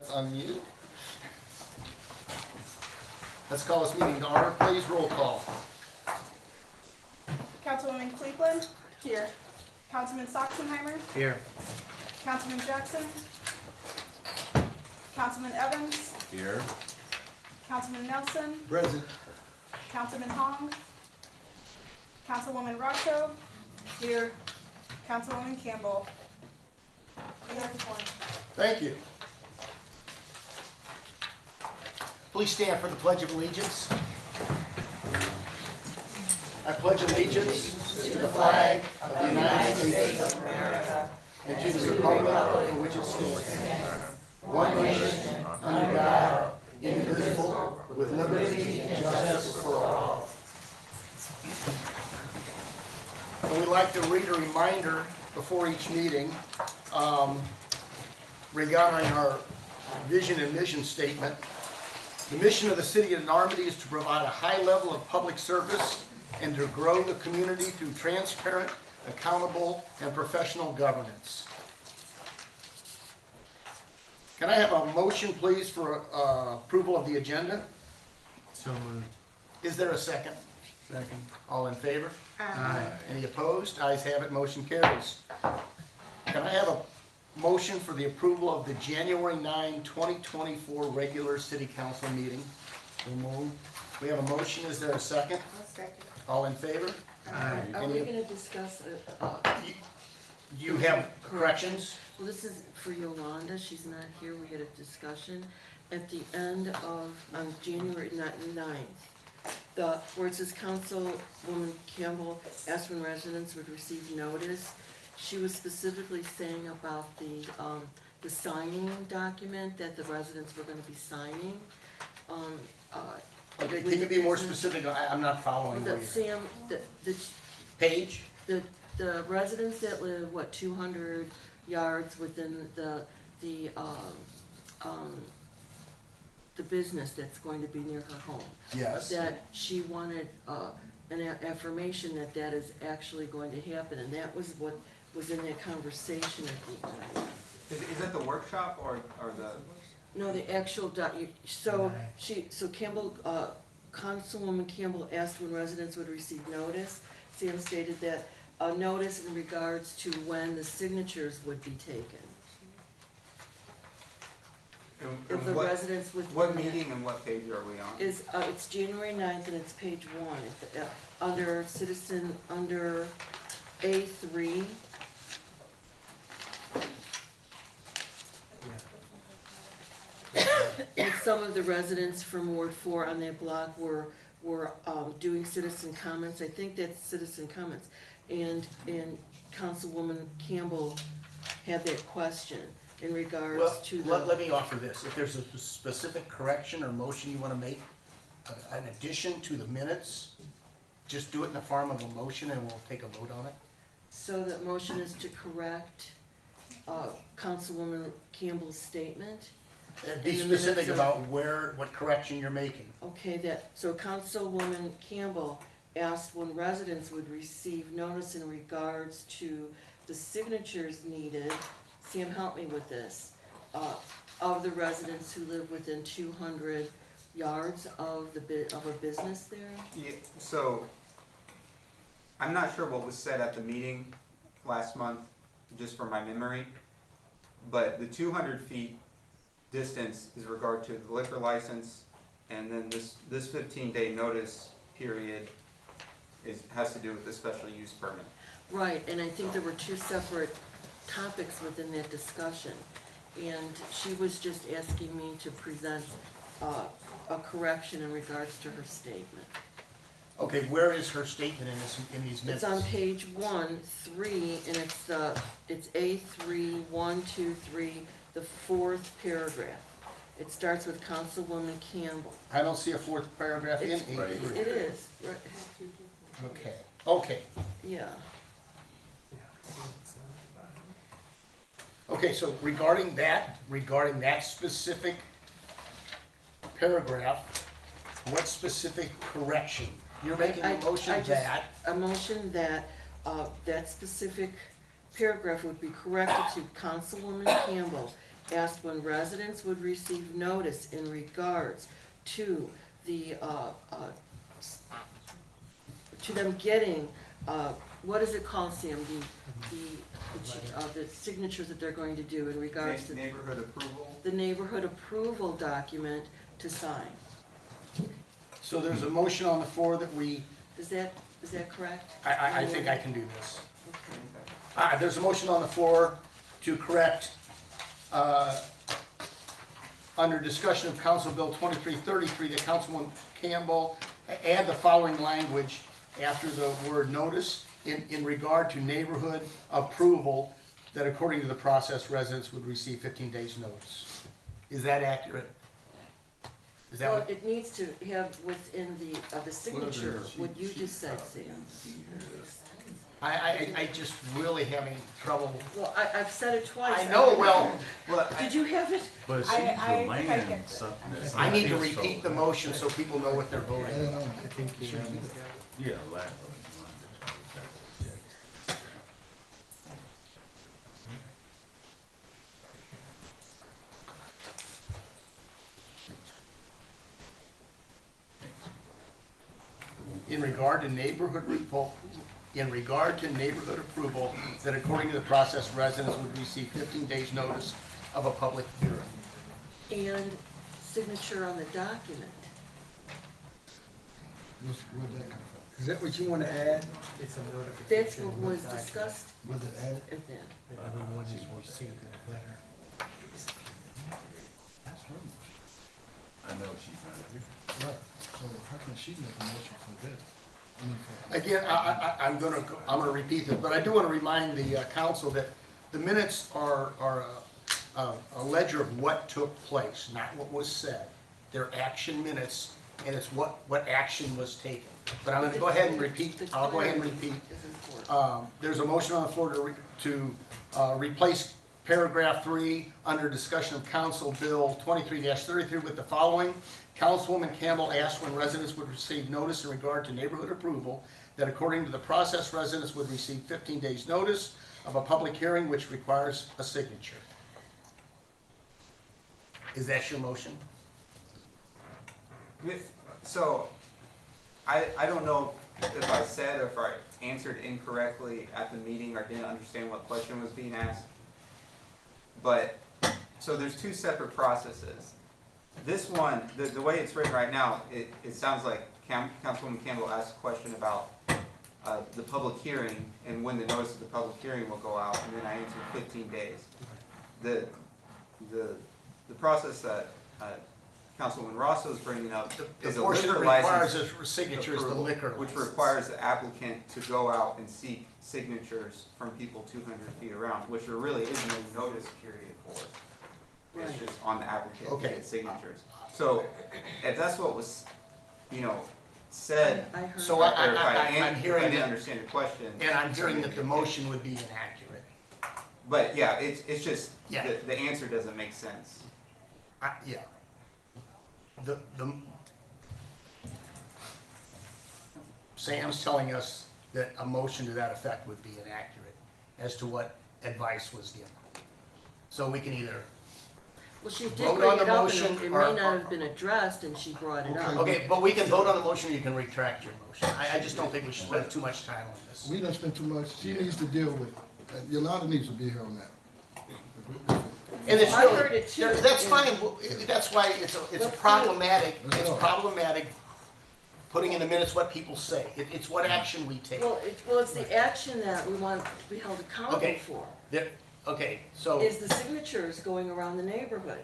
Unmute. Let's call this meeting to order, please. Roll call. Councilwoman Cleveland. Here. Councilman Sachsenheimer. Here. Councilman Jackson. Councilman Evans. Here. Councilman Nelson. Present. Councilman Hong. Councilwoman Rosso. Here. Councilwoman Campbell. Thank you. Please stand for the Pledge of Allegiance. I pledge allegiance to the flag of the United States of America and to the republic for which it stands, one nation, under God, indivisible, with liberty and justice for all. And we'd like to read a reminder before each meeting regarding our vision and mission statement. The mission of the City of Normandy is to provide a high level of public service and to grow the community through transparent, accountable, and professional governance. Can I have a motion, please, for approval of the agenda? So moved. Is there a second? Second. All in favor? Aye. Any opposed? Ayes have it, motion carries. Can I have a motion for the approval of the January 9, 2024 regular city council meeting? So moved. We have a motion, is there a second? All in favor? Aye. Are we gonna discuss, You have corrections? well, this is for Yolanda, she's not here, we had a discussion at the end of, on January 9th. Where it says Councilwoman Campbell asked when residents would receive notice, she was specifically saying about the signing document that the residents were gonna be signing. Okay, can you be more specific? I'm not following what That you're... Sam, Page? the residents that live, 200 yards within the business that's going to be near her home. Yes. That she wanted, an affirmation that that is actually going to happen, and that was what was in that conversation at the time. Is that the workshop or the? No, the actual so Campbell, Councilwoman Campbell asked when residents would receive notice. Sam stated that a notice in regards to when the signatures would be taken. If the residents would. What meeting and what page are we on? It's January 9th and it's page 1, under citizen, under A3. And some of the residents from Ward 4 on that block were doing citizen comments. I think that's citizen comments. And Councilwoman Campbell had that question in regards Well, to the. let me offer this. If there's a specific correction or motion you want to make, an addition to the minutes, just do it in the form of a motion and we'll take a vote on it. So that motion is to correct Councilwoman Campbell's statement. Be In the minutes specific of- about what correction you're making. Okay, so Councilwoman Campbell asked when residents would receive notice in regards to the signatures needed, Sam, help me with this, of the residents who live within 200 yards of a business there? Yeah, so, I'm not sure what was said at the meeting last month, just from my memory, but the 200 feet distance is regard to the liquor license, and then this 15-day notice period has to do with the special use permit. Right, and I think there were two separate topics within that discussion. And she was just asking me to present a correction in regards to her statement. Okay, where is her statement in these minutes? It's on page 1, 3, and it's A3, 1, 2, 3, the fourth paragraph. It starts with Councilwoman Campbell. I don't see a fourth paragraph in It's- A3. It is, right, Okay, yeah. okay, so regarding that specific paragraph, what specific correction? You're making a motion that, A motion that, that specific paragraph would be corrected to Councilwoman Campbell asked when residents would receive notice in regards to to them getting, what is it called, Sam? The signatures that they're going to do in regards to Neighborhood approval. the neighborhood approval document to sign. So there's a motion on the floor that Is that correct? I think I can do this. Okay. There's a motion on the floor to correct, under discussion of Council Bill 2333, that Councilman Campbell add the following language after the word notice in regard to neighborhood approval, that according to the process, residents would receive 15 days notice. Is that accurate? Is that Well, what? it needs to have within the signature what you just said, Sam. I just really having trouble. Well, I've said it twice. I know, well, Did you have it? But it I seems think I the get land it. something that's. I need to repeat the motion so people know what they're voting on. I think Yeah, land. In regard to neighborhood approval, that according to the process, residents would receive 15 days notice of a public hearing. And signature on the document. Where'd that come from? Is that what you want to add? It's a notification. That's what was discussed Was it added? at that. Everyone is received a letter. That's her I know she's not. motion. Right, so how can she make a motion for this? I mean, for. Again, I'm gonna repeat this, but I do want to remind the council that the minutes are a ledger of what took place, not what was said. They're action minutes, and it's what action was taken. But I'm gonna go ahead and repeat, I'll go ahead and repeat. Is important. There's a motion on the floor to replace paragraph 3 under discussion of Council Bill 23-33 with the following. Councilwoman Campbell asked when residents would receive notice in regard to neighborhood approval, that according to the process, residents would receive 15 days notice of a public hearing which requires a signature. Is that your motion? So, I don't know if I said or if I answered incorrectly at the meeting or didn't understand what question was being asked. But, so there's two separate processes. This one, the way it's written right now, it sounds like Councilwoman Campbell asked a question about the public hearing and when the notice of the public hearing will go out, and then I answered 15 days. The process that Councilwoman Rosso is bringing up The is a portion that liquor requires license a signature is the approval, liquor which license. requires the applicant to go out and seek signatures from people 200 feet around, which there really is no notice period for. It's Right. just on the applicant to Okay. get signatures. So if that's what was, said, I heard. So or if I I'm hearing didn't that, understand your question. and I'm hearing that the motion would be inaccurate. But yeah, it's just, Yeah. the answer doesn't make sense. Yeah. Sam's telling us that a motion to that effect would be inaccurate as to what advice was given. So we can either, Well, she did vote bring on the it up, motion and it or- may not have been addressed, and she brought it up. okay, but we can vote on the motion, or you can retract your motion. I just don't think we should spend too much time on this. We don't spend too much, she needs to deal with, Yolanda needs to be here on that. And it's I really, heard it too. that's fine, that's why it's problematic, Let's it's go. problematic putting in the minutes what people say. It's what action we take. Well, it's the action that we want to be held accountable Okay. for, Okay, so, is the signatures going around the neighborhood.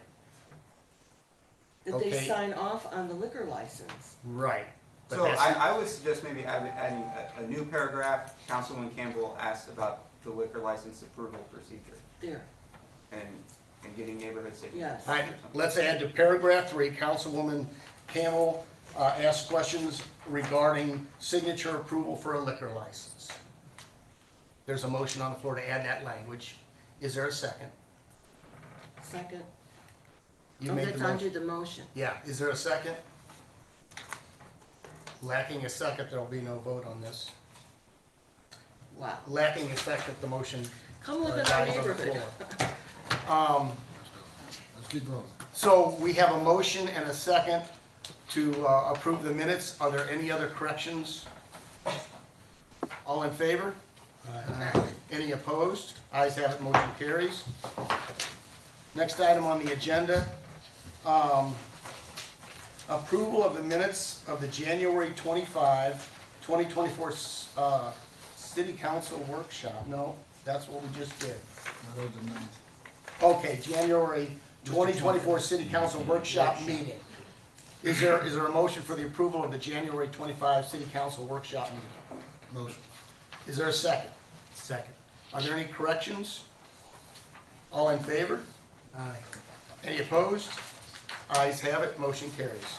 That they Okay. sign off on the liquor license. right. But So that's- I would suggest maybe adding a new paragraph. Councilwoman Campbell asked about the liquor license approval procedure There, and getting neighborhood signatures. yes. All right, let's add to paragraph 3, Councilwoman Campbell asked questions regarding signature approval for a liquor license. There's a motion on the floor to add that language. Is there a second? Second. You Oh, made the that's under motion. the motion. Yeah, is there a second? Lacking a second, there'll be no vote on this. Wow. Lacking a second, the motion Come live in our dies on the neighborhood. floor. keep rolling. So we have a motion and a second to approve the minutes. Are there any other corrections? All in favor? Any opposed? Ayes have it, motion carries. Next item on the agenda, approval of the minutes of the January 25, 2024 City Council workshop. No, that's what we just did. Now, those are names. Okay, January 2024 City Council workshop meeting. Is there a motion for the approval of the January 25 City Council workshop meeting? Motion. Is there a second? Second. Are there any corrections? All in favor? Aye. Any opposed? Ayes have it, motion carries.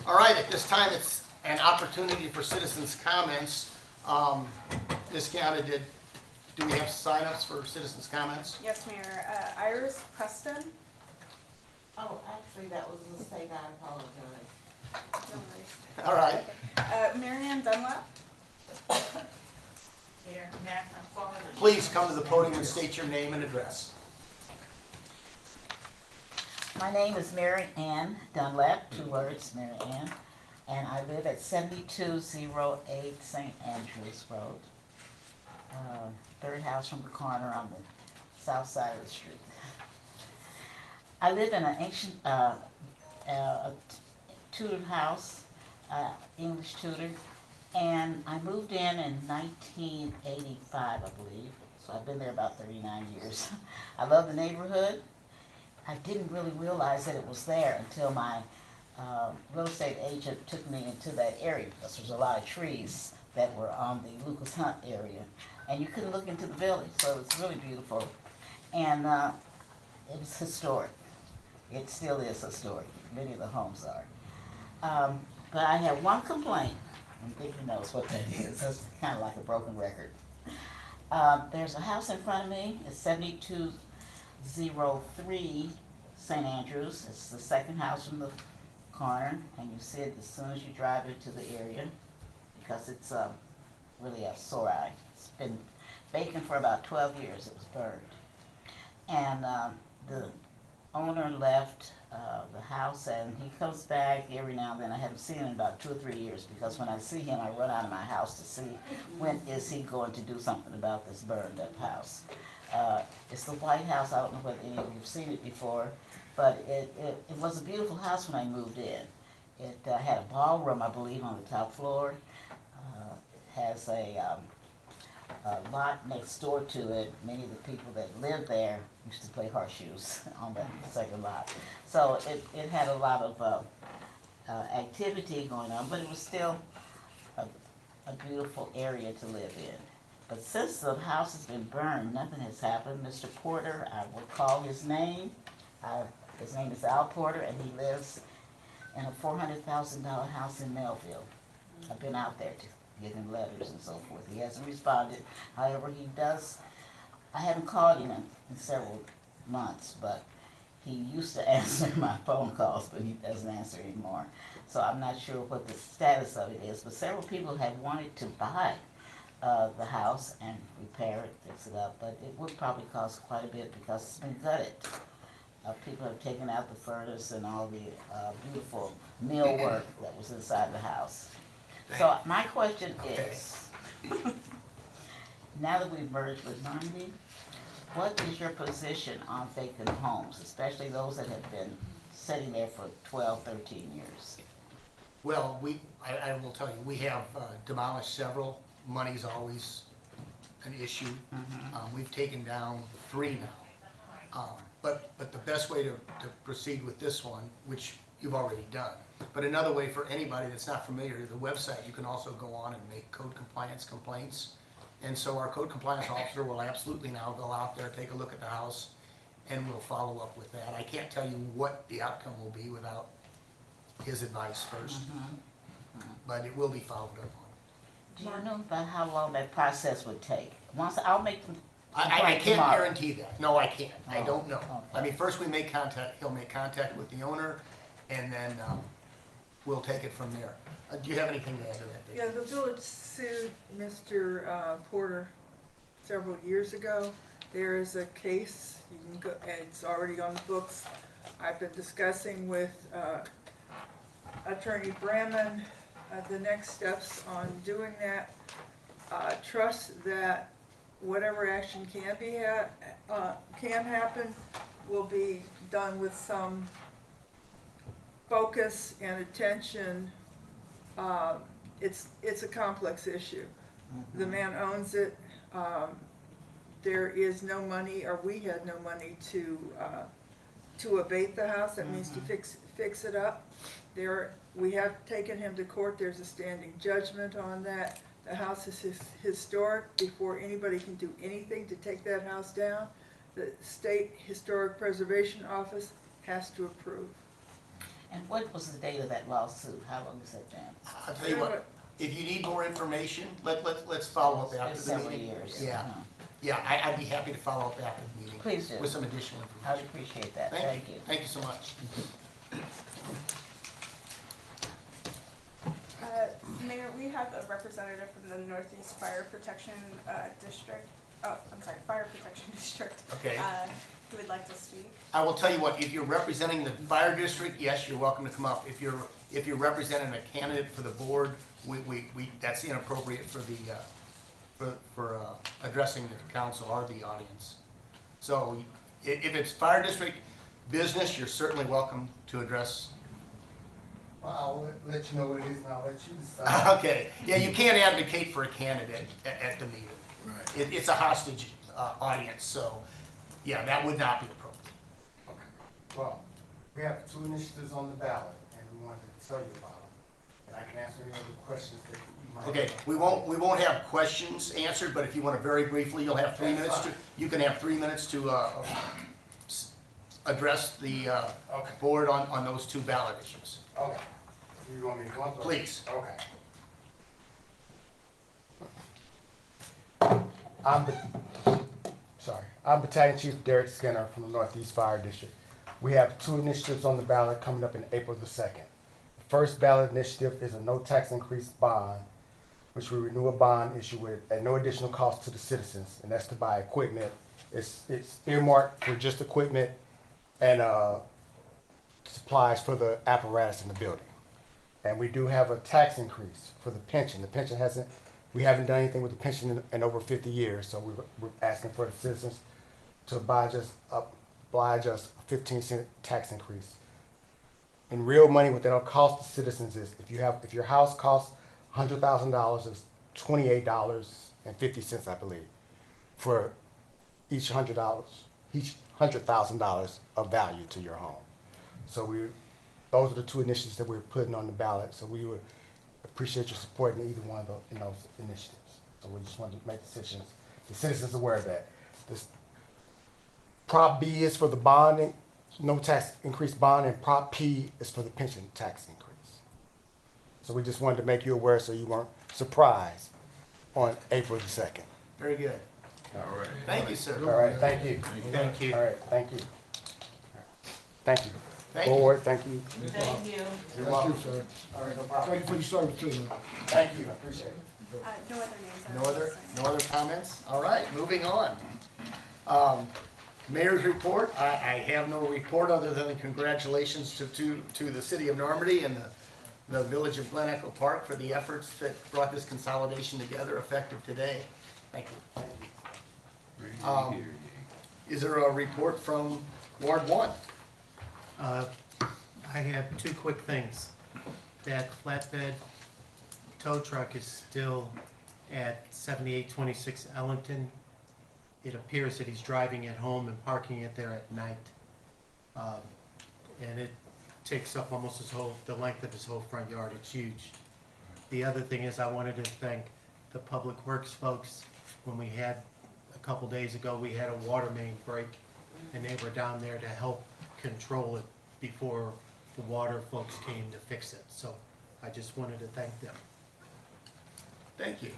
All right, at this time, it's an opportunity for citizens' comments. Ms. Canada, do we have sign-ups for citizens' comments? Yes, Mayor. Iris Preston. Oh, actually, that was a mistake, I apologize. No worries. All right, Marianne Dunlap. Here, Matt, I'm forwarding. please come to the podium and state your name and address. My name is Mary Ann Dunlap, 2 words, Mary Ann, and I live at 7208 St. Andrews Road. Third house from the corner on the south side of the street. I live in an ancient Tudor house, English Tudor, and I moved in 1985, I believe, so I've been there about 39 years. I love the neighborhood. I didn't really realize that it was there until my real estate agent took me into that area, because there's a lot of trees that were on the Lucas Hunt area, and you couldn't look into the village, so it's really beautiful, and it was historic. It still is historic. Many of the homes are. But I have one complaint, and Vicki knows what that is. It's kind of like a broken record. There's a house in front of me. It's 7203 St. Andrews. It's the second house from the corner, and you see it as soon as you drive into the area, because it's really a sore eye. It's been vacant for about 12 years. It was burned. And the owner left the house, and he comes back every now and then. I haven't seen him in about 2 or 3 years, because when I see him, I run out of my house to see when is he going to do something about this burned up house. It's the White House. I don't know whether any of you have seen it before, but it was a beautiful house when I moved in. It had a ballroom, I believe, on the top floor. It has a lot next door to it. Many of the people that lived there used to play horseshoes on the second lot. So it had a lot of activity going on, but it was still a beautiful area to live in. But since the house has been burned, nothing has happened. Mr. Porter, I will call his name. His name is Al Porter, and he lives in a $400,000 house in Melville. I've been out there to give him letters and so forth. He hasn't responded. However, he does. I haven't called him in several months, but he used to answer my phone calls, but he doesn't answer anymore. So I'm not sure what the status of it is, but several people have wanted to buy the house and repair it, fix it up, but it would probably cost quite a bit because it's been gutted. People have taken out the furnace and all the beautiful mill work that was inside the house. So my question is, now that we've merged with Normandy, what is your position on vacant homes, especially those that have been sitting there for 12, 13 years? Well, I will tell you, we have demolished several. Money's always an issue. We've taken down 3 now. But the best way to proceed with this one, which you've already done, but another way for anybody that's not familiar, the website, you can also go on and make code compliance complaints. And so our code compliance officer will absolutely now go out there, take a look at the house, and we'll follow up with that. I can't tell you what the outcome will be without his advice first, but it will be followed up on. Do you know about how long that process would take? Once I'll make the I complaint can't tomorrow. guarantee that. No, I can't. I Oh, don't know. okay. I mean, first we make contact, he'll make contact with the owner, and then we'll take it from there. Do you have anything to add to that, Dave? Yeah, the village sued Mr. Porter several years ago There is a case, you can go, and it's already on the books. I've been discussing with Attorney Bramman the next steps on doing that. Trust that whatever action can happen will be done with some focus and attention. It's a complex issue. The man owns it. There is no money, or we had no money to abate the house. That means to fix it up. We have taken him to court. There's a standing judgment on that. The house is historic. Before anybody can do anything to take that house down, the State Historic Preservation Office has to approve. And what was the date of that lawsuit? How long was that been? I'll tell you what, if you need more information, let's follow up It's after the several meeting. years. Yeah, Uh-huh. yeah, I'd be happy to follow up after the meeting. Please do. With some additional I'd information. appreciate that. Thank you. Thank you so much. Mayor, we have a representative from the Northeast Fire Protection District. Oh, I'm sorry, Fire Protection District. Okay. Who would like to speak. I will tell you what, if you're representing the fire district, yes, you're welcome to come up. If you're representing a candidate for the board, that's inappropriate for the, for addressing the council or the audience. So if it's fire district business, you're certainly welcome to address. Well, I'll let you know what it is and I'll let you decide. Okay, yeah, you can't advocate for a candidate at the meeting. Right. It's a hostage audience, so, yeah, that would not be appropriate. Okay. Well, we have 2 initiatives on the ballot and we wanted to tell you about them. And I can answer any other questions that you might have. Okay, we won't have questions answered, but if you want to very briefly, you'll have 3 minutes to, you can have 3 minutes to address the Okay. board on those 2 ballot issues. Okay. You want me to come up? Please. Okay. I'm Battalion Chief Derek Skinner from the Northeast Fire District. We have 2 initiatives on the ballot coming up in April the 2nd. The first ballot initiative is a no tax increase bond, which we renew a bond issue with at no additional cost to the citizens, and that's to buy equipment. It's earmarked for just equipment and supplies for the apparatus in the building. And we do have a tax increase for the pension. The pension we haven't done anything with the pension in over 50 years, so we're asking for the citizens to oblige us a 15-cent tax increase. In real money, what that'll cost the citizens is, if your house costs $100,000, it's $28.50, I believe, for each $100,000 of value to your home. So those are the 2 initiatives that we're putting on the ballot. So we would appreciate your support in either one of those initiatives. So we just wanted to make the citizens aware of that. This Prop B is for the bonding, no tax increase bond, and Prop P is for the pension tax increase. So we just wanted to make you aware so you weren't surprised on April the 2nd. Very good. All right. Thank you, sir. All right, thank you. Thank you. All right, thank you. Thank you. Thank you. Board, thank you. Thank you. You're Thank welcome. you, sir. All right, no problem. Thank you for your service too, man. Thank you. I appreciate it. No other names. No other comments? All right, moving on. Mayor's report, I have no report other than congratulations to the city of Normandy and the village of Glen Echo Park for the efforts that brought this consolidation together effective today. Thank you. Is there a report from Ward 1? I have 2 quick things. That flatbed tow truck is still at 7826 Ellington. It appears that he's driving it home and parking it there at night. And it takes up almost the length of his whole front yard. It's huge. The other thing is I wanted to thank the Public Works folks. When we had, a couple days ago, we had a water main break, and they were down there to help control it before the water folks came to fix it. So I just wanted to thank them. Thank you.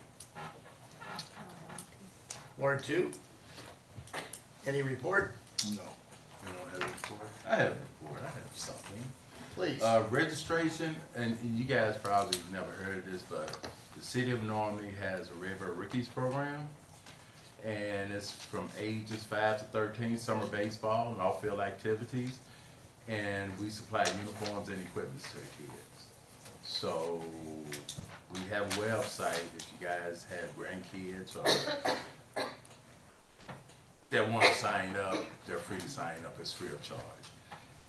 Ward 2? Any report? No. I don't have a report. I have a report. I have something. Please. Registration, and you guys probably never heard of this, but the city of Normandy has a River Rickies program. And it's from ages 5 to 13, summer baseball and off-field activities. And we supply uniforms and equipment to the kids. So we have a website if you guys have grandkids or that want to sign up, they're free to sign up. It's free of charge.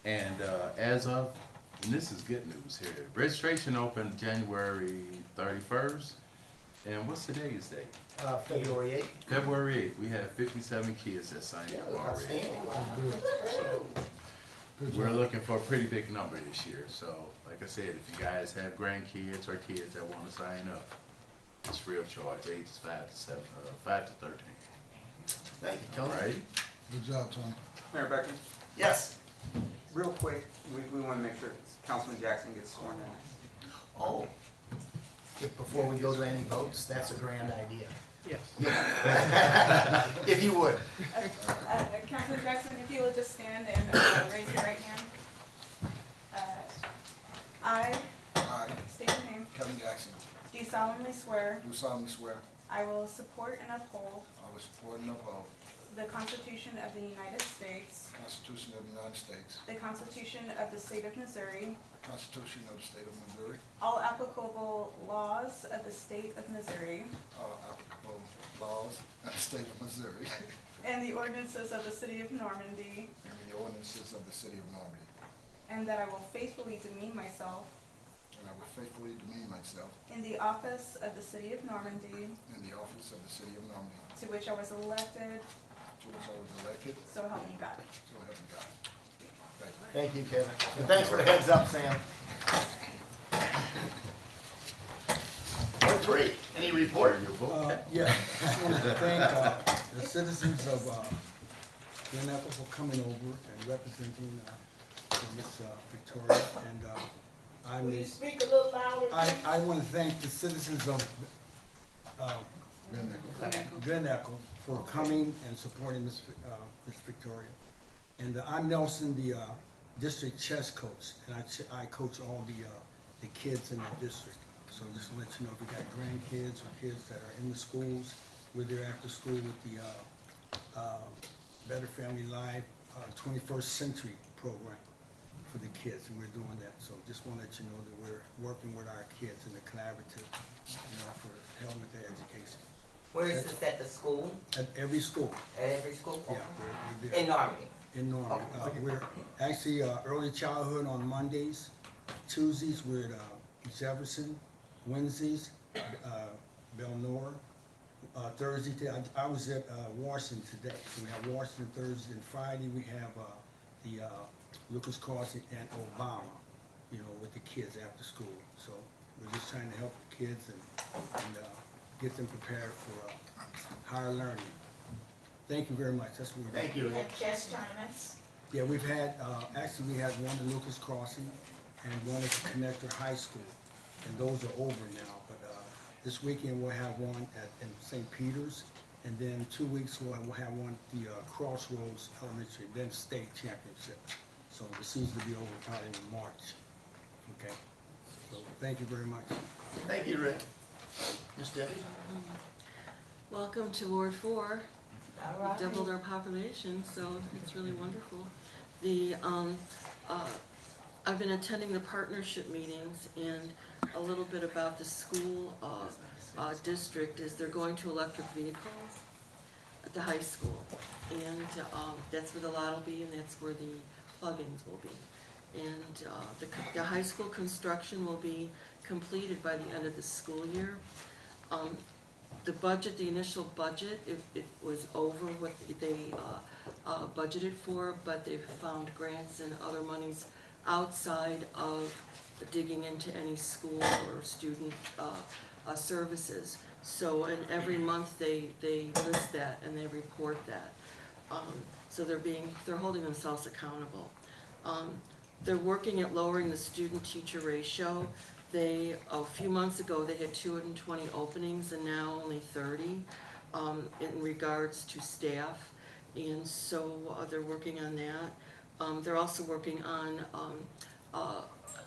And as of, and this is good news here, registration opened January 31st. And what's today's date? February 8th. February 8th. We have 57 kids that signed up already. We're looking for a pretty big number this year. So, like I said, if you guys have grandkids or kids that want to sign up, it's free of charge, ages 5 to 13. Thank you, All Tony. right? Good job, Tony. Mayor Beckman, Yes. real quick, we want to make sure Councilman Jackson gets sworn in. Oh, before we go to any votes, that's a grand idea. Yes. If you would. Councilman Jackson, if you will just stand and raise your right hand. I I, state your name. Kevin Jackson, Do solemnly swear do solemnly swear I will support and uphold I will support and uphold the Constitution of the United States, the Constitution of the United States, the Constitution of the State of Missouri, the Constitution of the State of Missouri, all applicable laws of the State of Missouri, all applicable laws of the State of Missouri, and the ordinances of the City of Normandy, and the ordinances of the City of Normandy, and that I will faithfully demean myself and I will faithfully demean myself in the office of the City of Normandy, in the office of the City of Normandy, to which I was elected, to which I was elected, so help me God. so help me God. Thank Thank you. you, Kevin. And thanks for the heads up, Sam. Number 3, any report? Yeah, just want to thank the citizens of Glen Echo for coming over and representing Miss Victoria. And Will you speak a little louder? I want to thank the citizens of Glen Echo for coming and supporting Miss Victoria. And I'm Nelson, the district chess coach, and I coach all the kids in the district. So just to let you know, if you got grandkids or kids that are in the schools, we're there after school with the Better Family Life 21st Century program for the kids, and we're doing that. So just want to let you know that we're working with our kids in the collaborative, for helping with their education. Where is this, at the school? At every school, At every school? yeah, we're there. In Normandy? In Normandy. We're actually early childhood on Mondays, Tuesdays we're at Jefferson, Wednesdays, Belnora, Thursday, I was at Washington today. So we have Washington Thursday, and Friday we have the Lucas Crossing and Obama, with the kids after school. So we're just trying to help the kids and get them prepared for higher learning. Thank you very much. That's what we're doing. Thank you. And chess tournaments? Yeah, we've had, actually, we had one at Lucas Crossing and one at Connector High School, and those are over now. But this weekend we'll have one in St. Peter's, and then 2 weeks we'll have one at the Crossroads Elementary, then state championship. So it seems to be over probably in March. Okay, so thank you very much. Thank you, Rick. Ms. Debbie? Welcome to Ward 4. All We right. doubled our population, so it's really wonderful. I've been attending the partnership meetings, and a little bit about the school district is they're going to electric vehicles at the high school. And that's where the lot will be, and that's where the plugins will be. And the high school construction will be completed by the end of the school year. The budget, the initial budget, it was over what they budgeted for, but they've found grants and other monies outside of digging into any school or student services. So, and every month they list that and they report that. So they're holding themselves accountable. They're working at lowering the student-teacher ratio. A few months ago, they had 220 openings and now only 30 in regards to staff. And so they're working on that. They're also working on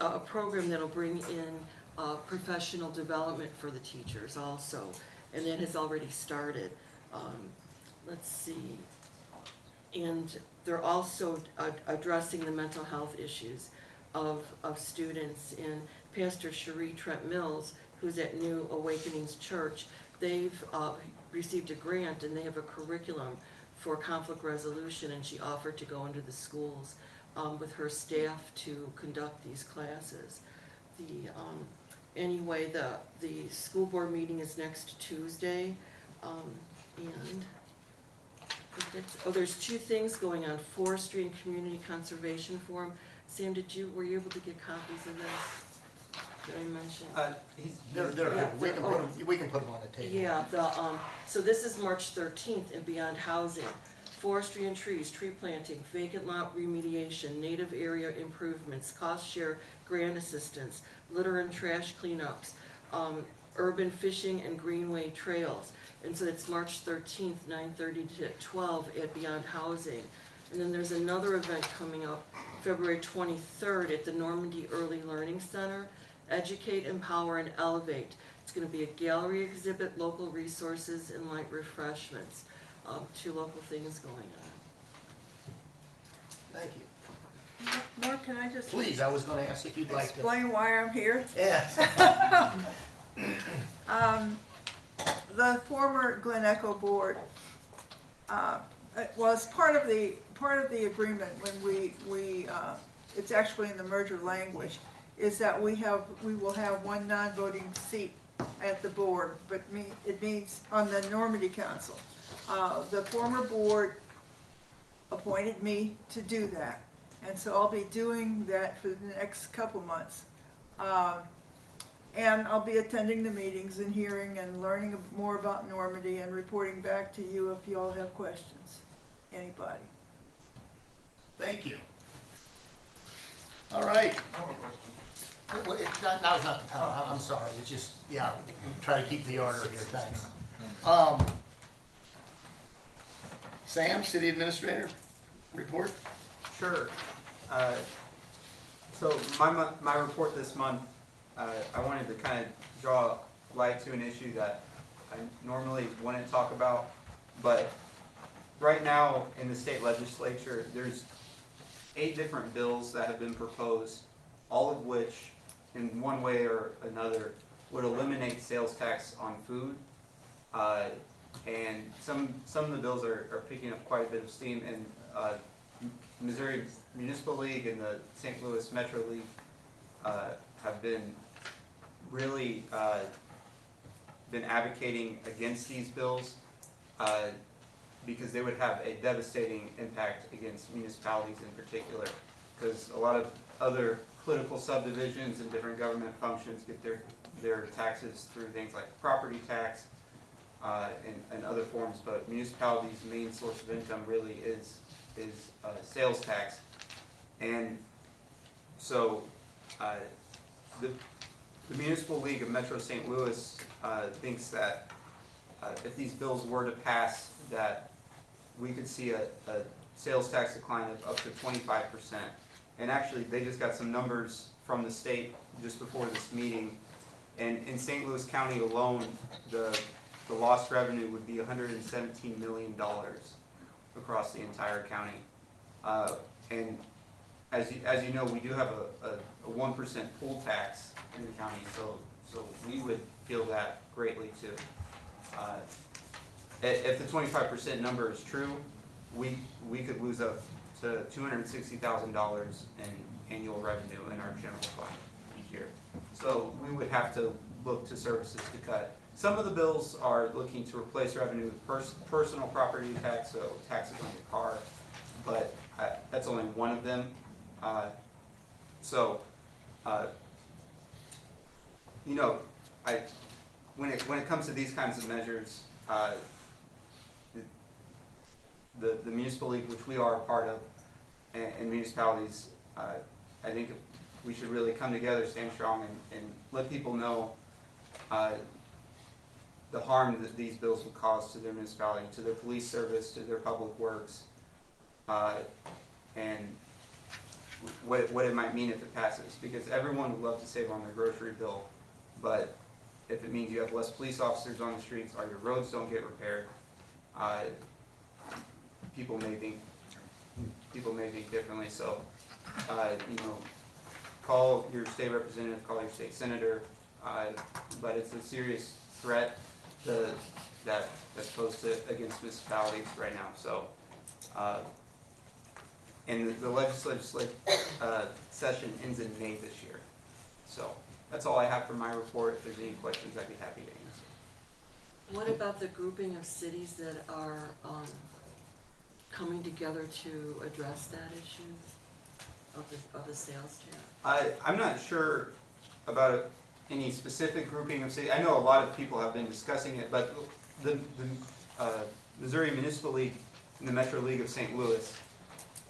a program that'll bring in professional development for the teachers also. And that has already started. let's see. And they're also addressing the mental health issues of students. And Pastor Cherie Trent Mills, who's at New Awakenings Church, they've received a grant and they have a curriculum for conflict resolution, and she offered to go into the schools with her staff to conduct these classes. Anyway, the school board meeting is next Tuesday, and there's two things going on, Forestry and Community Conservation Forum. Sam, were you able to get copies of this? Did I mention? We can put them on the table. Yeah, so this is March 13th in Beyond Housing. Forestry and trees, tree planting, vacant lot remediation, native area improvements, cost share grant assistance, litter and trash cleanups, urban fishing and greenway trails. And so it's March 13th, 9:30 to 12 at Beyond Housing. And then there's another event coming up, February 23rd at the Normandy Early Learning Center, Educate, Empower, and Elevate. It's gonna be a gallery exhibit, local resources, and light refreshments. Two local things going on. Thank you. Mark, can I just Please, I was gonna ask if you'd like to. explain why I'm here? Yes. The former Glen Echo board, it was part of the agreement when it's actually in the merger language, is that we will have one non-voting seat at the board, but it means on the Normandy Council. The former board appointed me to do that, and so I'll be doing that for the next couple months. And I'll be attending the meetings and hearing and learning more about Normandy and reporting back to you if you all have questions. Anybody? Thank you. All right. Well, now's not the time. I'm sorry. It's just, yeah, try to keep the order here. Thanks. Sam, City Administrator, report? Sure. So my report this month, I wanted to kind of draw light to an issue that I normally wouldn't talk about, but right now in the state legislature, there's 8 different bills that have been proposed, all of which, in one way or another, would eliminate sales tax on food. And some of the bills are picking up quite a bit of steam, and Missouri Municipal League and the St. Louis Metro League have been really been advocating against these bills because they would have a devastating impact against municipalities in particular, because a lot of other political subdivisions and different government functions get their taxes through things like property tax and other forms, but municipalities' main source of income really is sales tax. And so the Municipal League of Metro St. Louis thinks that if these bills were to pass, that we could see a sales tax decline of up to 25%. And actually, they just got some numbers from the state just before this meeting. And in St. Louis County alone, the lost revenue would be $117 million across the entire county. And as you know, we do have a 1% pool tax in the county, so we would feel that greatly too. If the 25% number is true, we could lose up to $260,000 in annual revenue in our general fund each year. So we would have to look to services to cut. Some of the bills are looking to replace revenue with personal property tax, so taxes on your car, but that's only one of them. You know, when it comes to these kinds of measures, the municipal league, which we are a part of, and municipalities, I think we should really come together, stand strong, and let people know the harm that these bills will cause to their municipality, to their police service, to their public works, and what it might mean if it passes. Because everyone would love to save on their grocery bill, but if it means you have less police officers on the streets or your roads don't get repaired, people may think differently, so, call your state representative, call your state senator, but it's a serious threat that's posed against municipalities right now, so, and the legislative session ends in May this year. So that's all I have for my report. If there's any questions, I'd be happy to answer. What about the grouping of cities that are coming together to address that issue of the sales tax? I'm not sure about any specific grouping of cities. I know a lot of people have been discussing it, but the Missouri Municipal League and the Metro League of St. Louis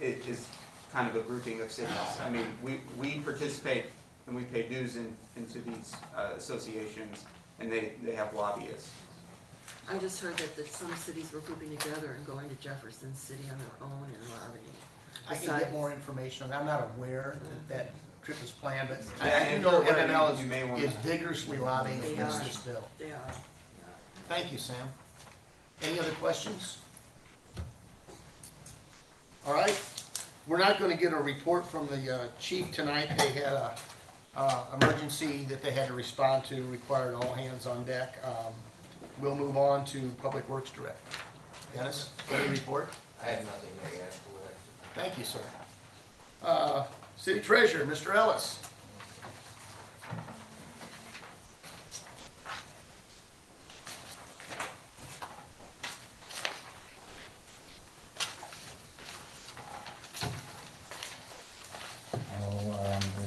is kind of a grouping of cities. I mean, we participate and we pay dues into these associations, and they have lobbyists. I just heard that some cities were grouping together and going to Jefferson City on their own and lobbying. I can get more information on that. I'm not aware that trip is planned, but Yeah, I do and know for MML you may wanna- is vigorously lobbying They against are. this bill. They are. Thank you, Sam. Any other questions? All right, we're not gonna get a report from the chief tonight. They had a emergency that they had to respond to, required all hands on deck. We'll move on to Public Works Director. Dennis, any report? I have nothing there yet. Thank you, sir. City Treasurer, Mr. Ellis.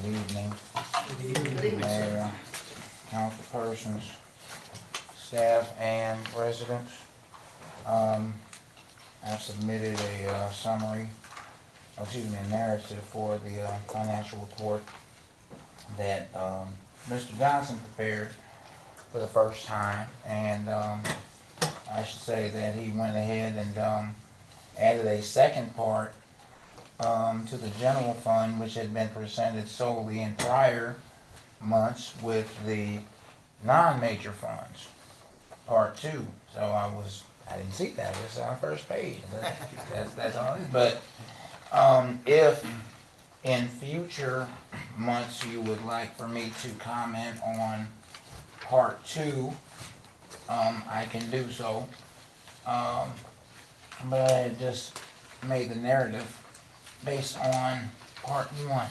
Good evening. Good evening, sir. Mayor, councilpersons, staff, and residents. I've submitted a a narrative for the financial report that Mr. Johnson prepared for the first time, and I should say that he went ahead and added a second part to the general fund, which had been presented solely in prior months with the non-major funds, part two. So I didn't see that, it's on the first page, that's all. But if in future months you would like for me to comment on part two, I can do so. But I just made the narrative based on part one.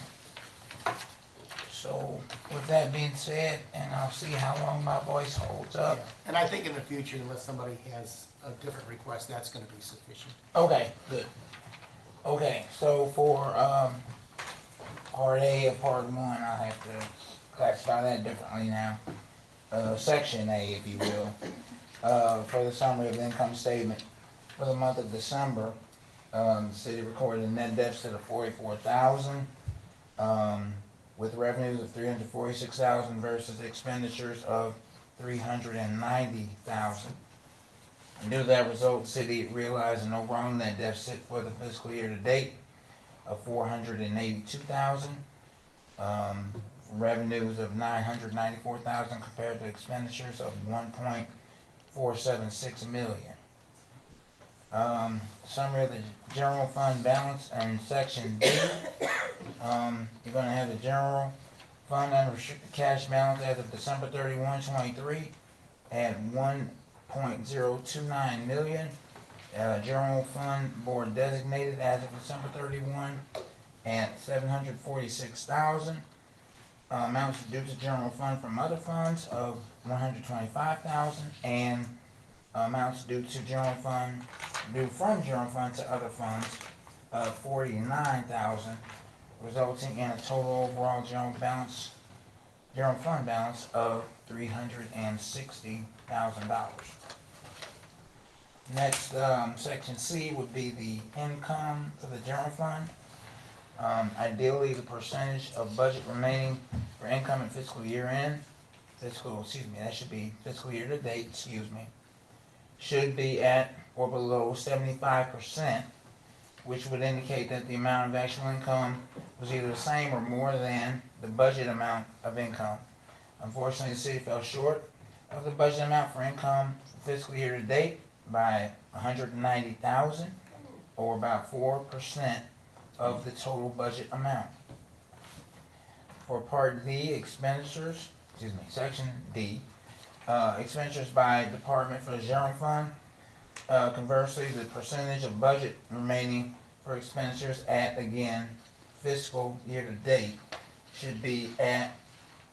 So with that being said, and I'll see how long my voice holds up. Yeah. And I think in the future, unless somebody has a different request, that's gonna be sufficient. Okay, good. Okay, so for part A and part one, I have to classify that differently now. Section A, if you will, for the summary of the income statement for the month of December. The city recorded a net deficit of $44,000, with revenues of $346,000 versus expenditures of $390,000. Due to that result, the city realized an overall net deficit for the fiscal year to date of $482,000, revenues of $994,000 compared to expenditures of $1.476 million. Summary of the general fund balance in section B. You're gonna have the general fund unrestricted cash balance as of December 31, 23 at $1.029 million. General fund board designated as of December 31 at $746,000. Amounts due to general fund from other funds of $125,000, and amounts due from general fund to other funds of $49,000, resulting in a total overall general fund balance of $360,000. Next, section C would be the income for the general fund. Ideally, the percentage of budget remaining for income at fiscal year end, that should be fiscal year to date, should be at or below 75%, which would indicate that the amount of actual income was either the same or more than the budget amount of income. Unfortunately, the city fell short of the budget amount for income for fiscal year to date by $190,000, or about 4% of the total budget amount. For Part D expenditures, Section D, expenditures by department for the general fund. Conversely, the percentage of budget remaining for expenditures at, again, fiscal year to date should be at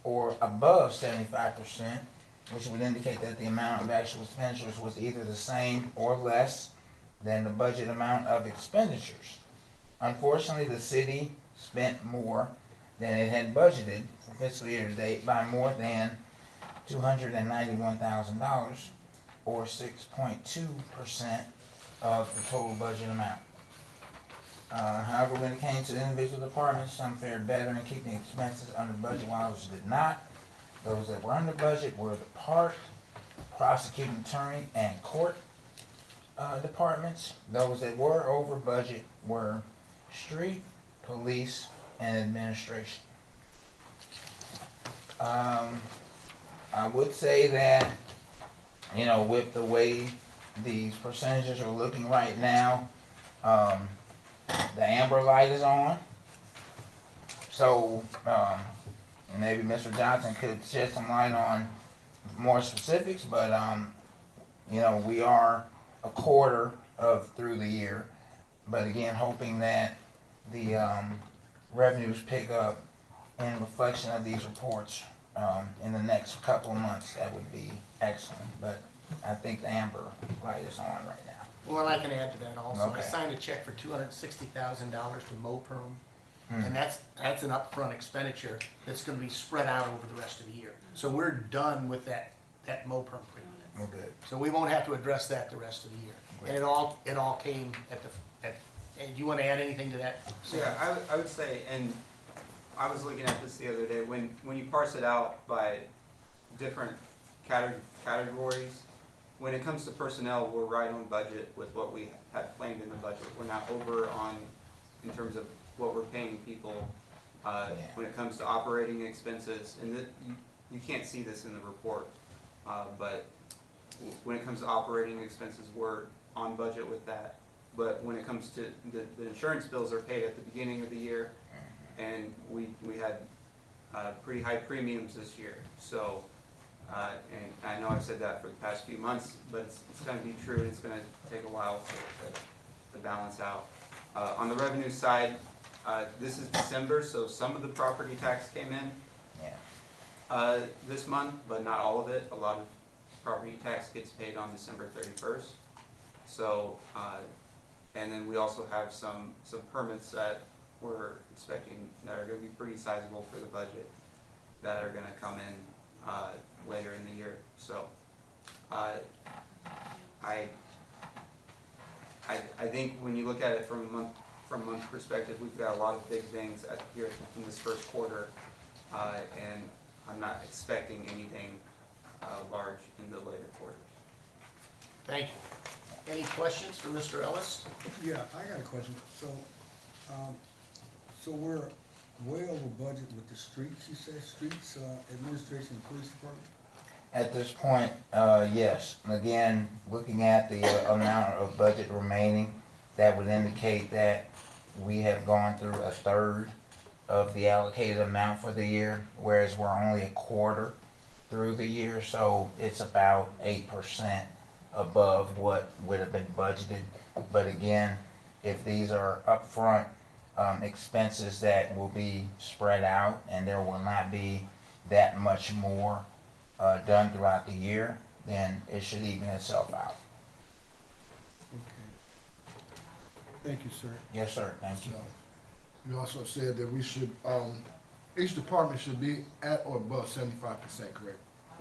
or above 75%, which would indicate that the amount of actual expenditures was either the same or less than the budget amount of expenditures. Unfortunately, the city spent more than it had budgeted for fiscal year to date by more than $291,000, or 6.2% of the total budget amount. However, when it came to the individual departments, some fared better in keeping expenses under budget while others did not. Those that were under budget were the park, prosecuting attorney, and court departments. Those that were over budget were street, police, and administration. I would say that, you know, with the way these percentages are looking right now, the amber light is on. So maybe Mr. Johnson could shed some light on more specifics, but you know, we are a quarter of through the year, but again, hoping that the revenues pick up in reflection of these reports in the next couple of months. That would be excellent, but I think the amber light is on right now. Well, I can add to that also. I Okay. signed a check for $260,000 to MOPRM, and that's an upfront expenditure that's gonna be spread out over the rest of the year. So we're done with that MOPRM premium. We're good. So we won't have to address that the rest of the year. And it all came and you wanna add anything to that? So yeah, I would say, and I was looking at this the other day, when you parse it out by different categories, when it comes to personnel, we're right on budget with what we had planned in the budget. We're not over on, in terms of what we're paying people. When it comes to operating expenses, and you can't see this in the report, but when it comes to operating expenses, we're on budget with that. But when it comes to the insurance bills are paid at the beginning of the year, and we had pretty high premiums this year. So, and I know I've said that for the past few months, but it's going to be true. It's going to take a while to balance out. On the revenue side, this is December, so some of the property tax came in this month, but not all of it. A lot of property tax gets paid on December 31st. So, and then we also have some permits that we're expecting that are going to be pretty sizable for the budget that are going to come in later in the year. So I think when you look at it from a month perspective, we've got a lot of big things here in this first quarter, and I'm not expecting anything large in the later quarters. Thank you. Any questions for Mr. Ellis? Yeah, I got a question. So, so we're way over budget with the streets, you said, streets, administration, and police department? At this point, yes. Again, looking at the amount of budget remaining, that would indicate that we have gone through a third of the allocated amount for the year, whereas we're only a quarter through the year, so it's about 8% above what would have been budgeted. But again, if these are upfront expenses that will be spread out and there will not be that much more done throughout the year, then it should even itself out. Okay. Thank you, sir. Yes, sir, thank you. You also said that we should, each department should be at or above 75%, correct?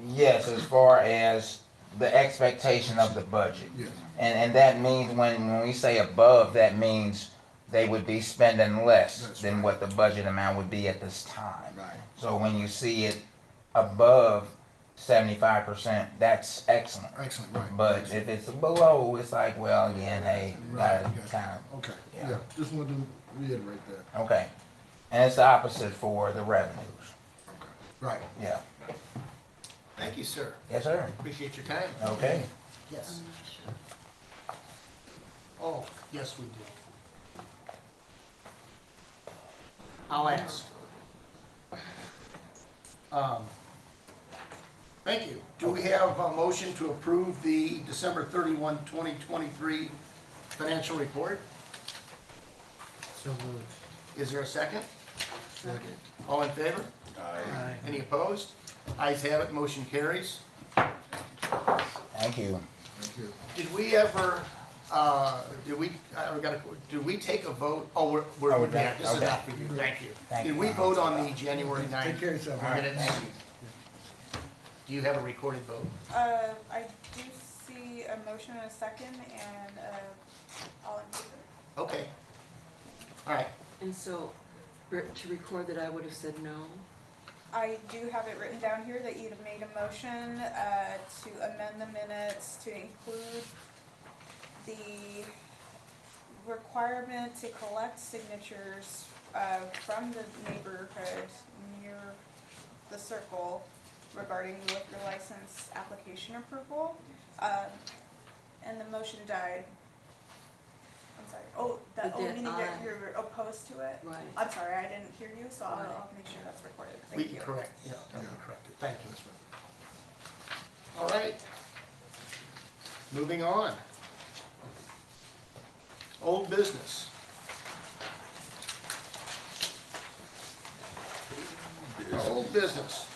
Yes, as far as the expectation of the budget. Yes. And that means when we say above, that means they would be spending less That's than right. what the budget amount would be at this time. Right. So when you see it above 75%, that's excellent. Excellent, right. But if it's below, it's like, well, again, hey, Right, gotta okay. kind Okay, Yeah. yeah, just wanted to reiterate that. of, okay. And it's the opposite for the revenues. Okay. Right. Yeah. Thank you, sir. Yes, sir. Appreciate your time. Okay. Yes. Oh, Yes, we do. I'll ask. Thank you. Do we have a motion to approve the December 31, 2023 financial report? So moved. Is there a second? Second. All in favor? Aye. Any opposed? Ayes have it, motion carries. Thank you. Thank you. Did we ever, did we take a vote? Oh, we're, Oh, we're yeah, done. this is Okay. not for you, thank you. Thank Did you. we vote on the January Take 9th care of yourself. minutes? Thank you. Do you have a recorded vote? I do see a motion and a second, and, all in favor. Okay. All right, And so, to record that I would have said no. I do have it written down here that you'd have made a motion, to amend the minutes to include the requirement to collect signatures, from the neighborhood near the circle regarding the liquor license application approval, and the motion died. I'm sorry, But meaning that I- you're opposed to it? Right. I'm sorry, I didn't hear you, so Right. I'll make sure that's recorded, we thank you. correct, yeah, that'll be corrected, thank you. All right. Moving on. Old business. Old business.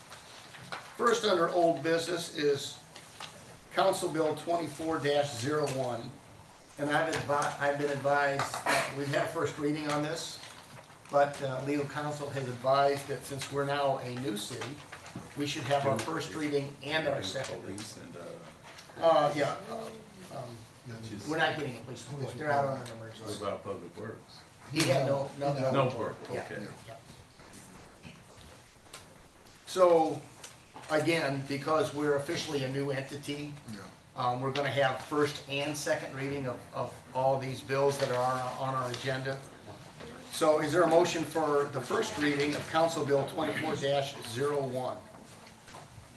First under old business is Council Bill 24-01. And I've been advised, we've had a first reading on this, but legal counsel has advised that since we're now a new city, we should have our first reading and our second reading. Police and, Yeah, just- we're not getting a police report, they're out on an What emergency. about public works? He had no. No work, Yeah, okay. yeah. So, again, because we're officially a new entity, Yeah. we're gonna have first and second reading of all these bills that are on our agenda. So is there a motion for the first reading of Council Bill 24-01?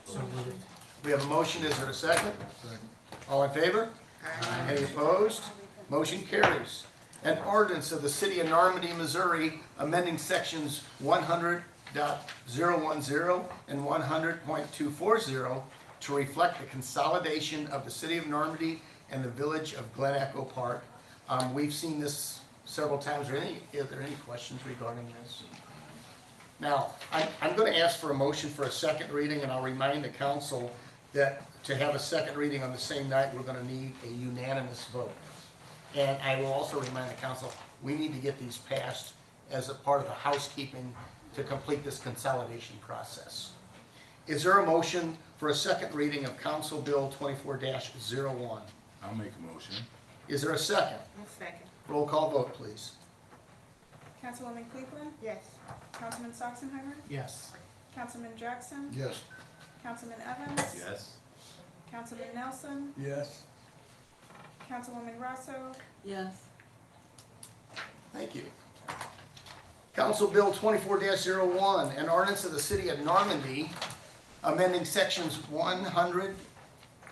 So moved. We have a motion, is there a second? Second. All in favor? Any opposed? Motion carries. An ordinance of the City of Normandy, Missouri, amending sections 100.010 and 100.240 to reflect the consolidation of the City of Normandy and the Village of Glen Echo Park. We've seen this several times. Are there any questions regarding this? Now, I'm going to ask for a motion for a second reading, and I'll remind the council that to have a second reading on the same night, we're going to need a unanimous vote. And I will also remind the council, we need to get these passed as a part of the housekeeping to complete this consolidation process. Is there a motion for a second reading of Council Bill 24-01? I'll make a motion. Is there a second? Second. Roll call vote, please. Councilwoman Cleveland? Yes. Councilman Soxenheimer? Yes. Councilman Jackson? Yes. Councilman Evans? Yes. Councilman Nelson? Yes. Councilwoman Rosso? Yes. Thank you. Council Bill 24-01, an ordinance of the City of Normandy amending sections 100.010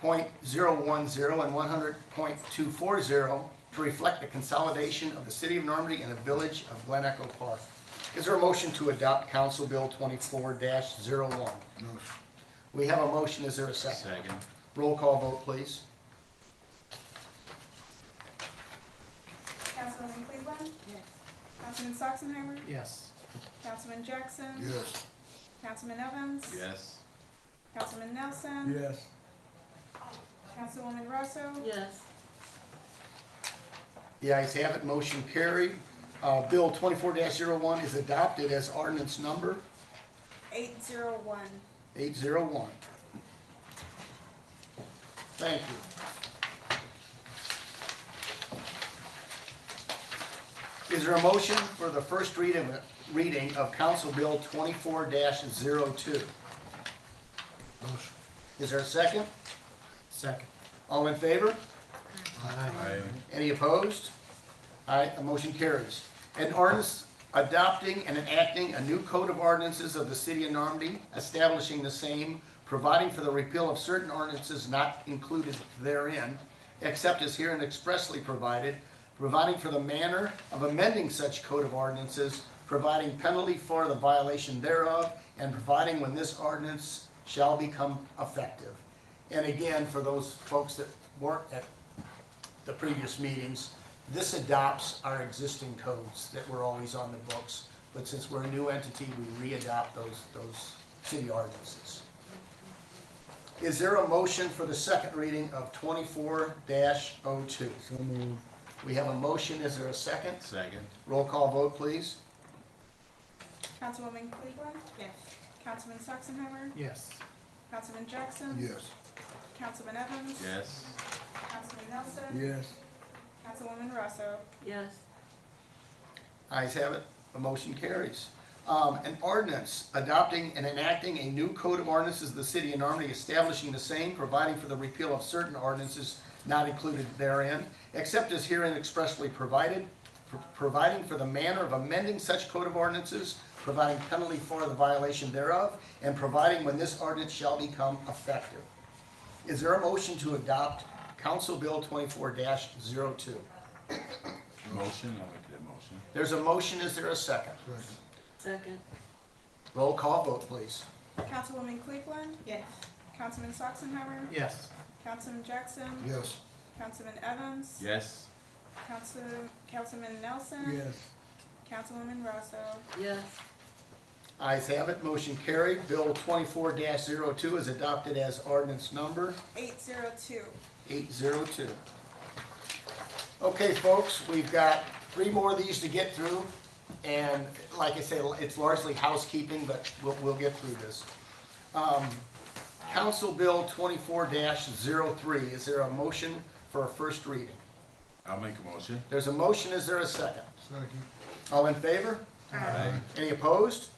and 100.240 to reflect the consolidation of the City of Normandy and the Village of Glen Echo Park. Is there a motion to adopt Council Bill 24-01? Motion. We have a motion, is there a second? Second. Roll call vote, please. Councilwoman Cleveland? Yes. Councilman Soxenheimer? Yes. Councilman Jackson? Yes. Councilman Evans? Yes. Councilman Nelson? Yes. Councilwoman Rosso? Yes. The ayes have it, motion carried. Bill 24-01 is adopted as ordinance number 801. 801. Thank you. Is there a motion for the first reading of Council Bill 24-02? Motion. Is there a second? Second. All in favor? Aye. Any opposed? Aye, the motion carries. An ordinance adopting and enacting a new code of ordinances of the City of Normandy, establishing the same, providing for the repeal of certain ordinances not included therein, except as herein expressly provided, providing for the manner of amending such code of ordinances, providing penalty for the violation thereof, and providing when this ordinance shall become effective. And again, for those folks that weren't at the previous meetings, this adopts our existing codes that were always on the books. But since we're a new entity, we re-adopt those city ordinances. Is there a motion for the second reading of 24-02? So moved. We have a motion, is there a second? Second. Roll call vote, please. Councilwoman Cleveland? Yes. Councilman Saxonheimer? Yes. Councilman Jackson? Yes. Councilman Evans? Yes. Councilman Nelson? Yes. Councilwoman Rosso? Yes. Ayes have it, the motion carries. An ordinance adopting and enacting a new code of ordinances of the city of Normandy, establishing the same, providing for the repeal of certain ordinances not included therein, except as herein expressly provided, providing for the manner of amending such code of ordinances, providing penalty for the violation thereof, and providing when this ordinance shall become effective. Is there a motion to adopt Council Bill 24-02? Motion, I'll make that motion. There's a motion, is there a second? Second. Roll call vote, please. Councilwoman Cleveland? Yes. Councilman Saxonheimer? Yes. Councilman Jackson? Yes. Councilman Evans? Yes. Councilman Nelson? Yes. Councilwoman Rosso? Yes. Ayes have it, motion carried. Bill 24-02 is adopted as ordinance number 802. 802. Okay, folks, we've got 3 more of these to get through. And like I say, it's largely housekeeping, but we'll get through this. Council Bill 24-03, is there a motion for a first reading? I'll make a motion. There's a motion, is there a second? Second. All in favor? Aye. Any opposed?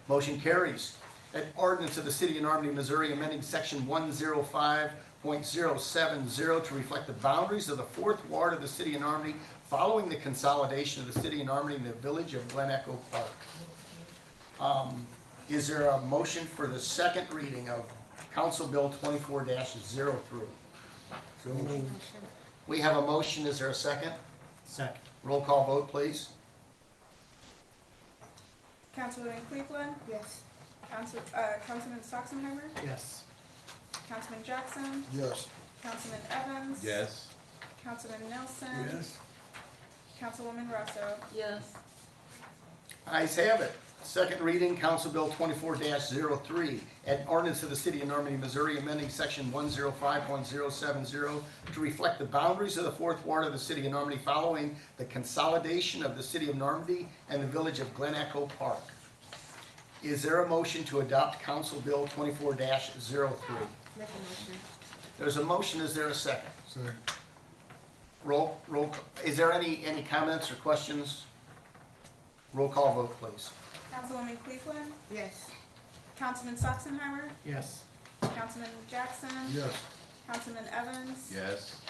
Motion carries. An ordinance of the City of Normandy, Missouri, amending Section 105.070 to reflect the boundaries of the 4th Ward of the City of Normandy following the consolidation of the City of Normandy and the Village of Glen Echo Park. Is there a motion for the second reading of Council Bill 24-03? So moved. We have a motion, is there a second? Second. Roll call vote, please. Councilwoman Cleveland? Yes. Councilman Saxonheimer? Yes. Councilman Jackson? Yes. Councilman Evans? Yes. Councilman Nelson? Yes. Councilwoman Rosso? Yes. Ayes have it. Second reading, Council Bill 24-03, an ordinance of the City of Normandy, Missouri, amending Section 105.070 to reflect the boundaries of the 4th Ward of the City of Normandy following the consolidation of the City of Normandy and the Village of Glen Echo Park. Is there a motion to adopt Council Bill 24-03? Make a motion. There's a motion, is there a second? Second. Is there any comments or questions? Roll call vote, please. Councilwoman Cleveland? Yes. Councilman Saxonheimer? Yes. Councilman Jackson? Yes. Councilman Evans? Yes.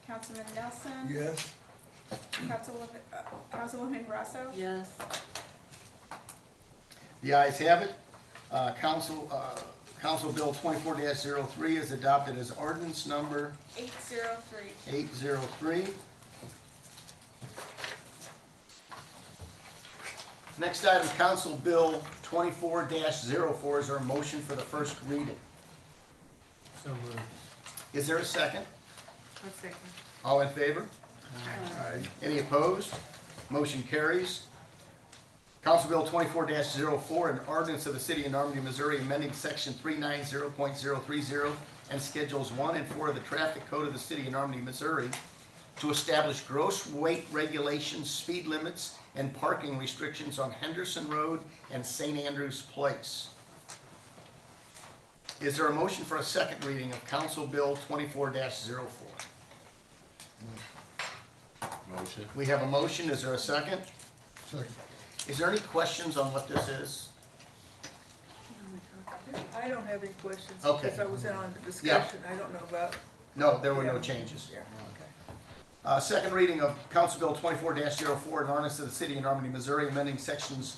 Councilman Nelson? Yes. Councilwoman Rosso? Yes. The ayes have it. Council Bill 24-03 is adopted as ordinance number 803. 803. Next item, Council Bill 24-04 is our motion for the first reading. So moved. Is there a second? One second. All in favor? Any opposed? Motion carries. Council Bill 24-04, an ordinance of the City of Normandy, Missouri, amending Section 390.030 and Schedules 1 and 4 of the Traffic Code of the City of Normandy, Missouri, to establish gross weight regulations, speed limits, and parking restrictions on Henderson Road and St. Andrews Place. Is there a motion for a second reading of Council Bill 24-04? Motion. We have a motion, is there a second? Second. Is there any questions on what this is? I don't have any questions. Okay. Because I was in on the discussion. I don't know about. No, there were no Yeah. changes. Yeah. Second reading of Council Bill 24-04, an ordinance of the City of Normandy, Missouri, amending Sections